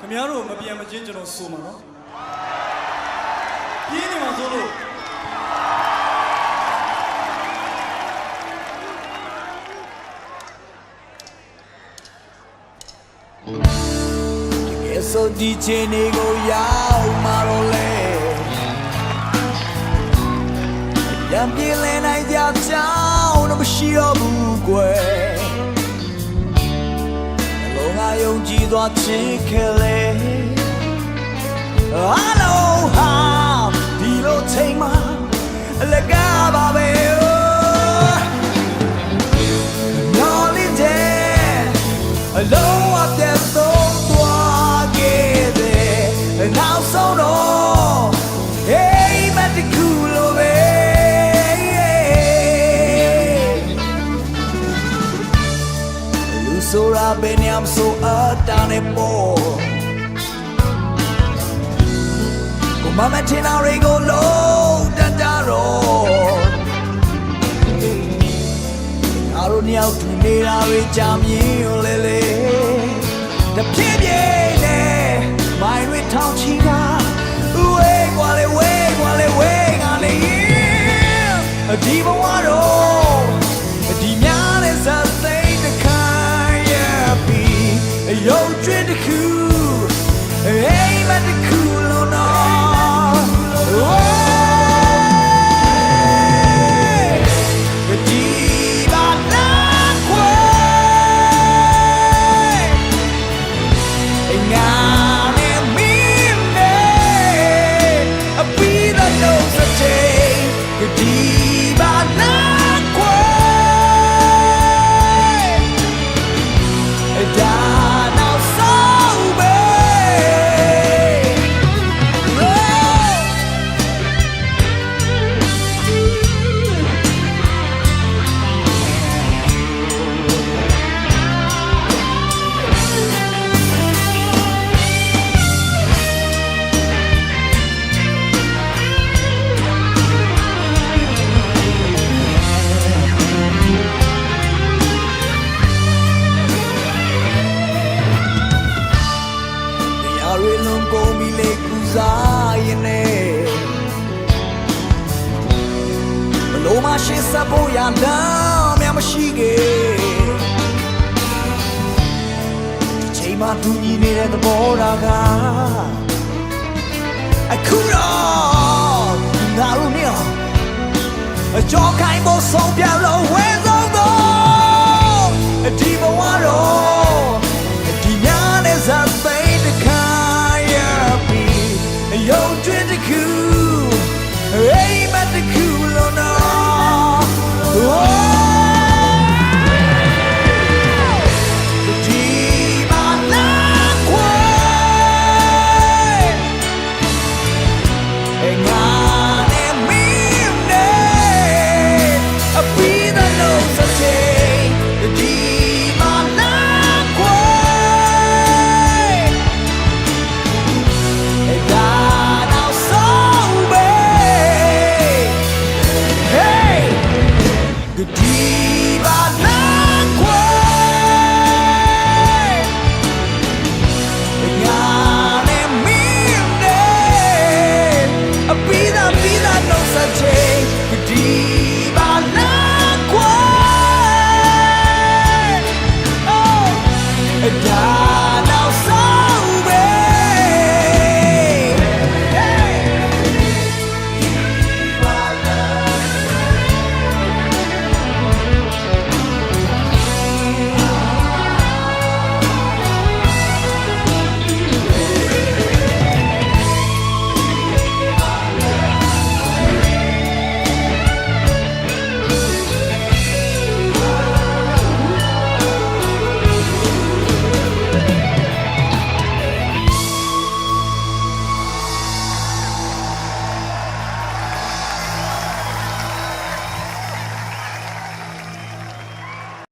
ခင်ဗျားတို့မပြန်မချင်းကျွန်တော်ဆိုမှာနော်ပြင်းနေမှာဆိုလို့ဆိုဒီချင်နေကိုရောက်มาတော့လေပြန်ပြေးလဲနိုင်ကြကြောင်းတော့မရှိတော့ဘူးကွယ်အလုံးငါယုံကြည်သွားချစ်ခဲ့လေအလုံးဟာဒီလိုချိန်မှာအလကားပါပဲနော်လေးတဲ့အလုံးအပြတ်ဆုံးနောက်ဆုံးတော့ဟေးမတကူလိုပဲလူဆိုတာဘယ်နေရာဆိုအတားနေပေါ်ကိုမမထင်တာတွေကိုလုံးတတ်တာတော့အားလုံးညောက်ထူနေတာတွေကြာမြင်လေလေတပြည့်ပြည့်နဲ့မိုင်းရထောင်းချီတာဝေးကွာလေဝေးကွာလေဝေးငါလေဒီဘဝတော့ဒီများနဲ့စသိတခါရပြီရုပ်ကျွတ်တခုဟေးမတခုလုံးတော့ရှိစဖို့ရလားမြမရှိခဲ့ဒီချိန်မှသူညီနေတဲ့သဘောထားကအခုတော့ငါတို့မြောက်အကြောခိုင်းဖို့ဆုံးပြလို့ဝဲဆုံးတော့ဒီဘဝတော့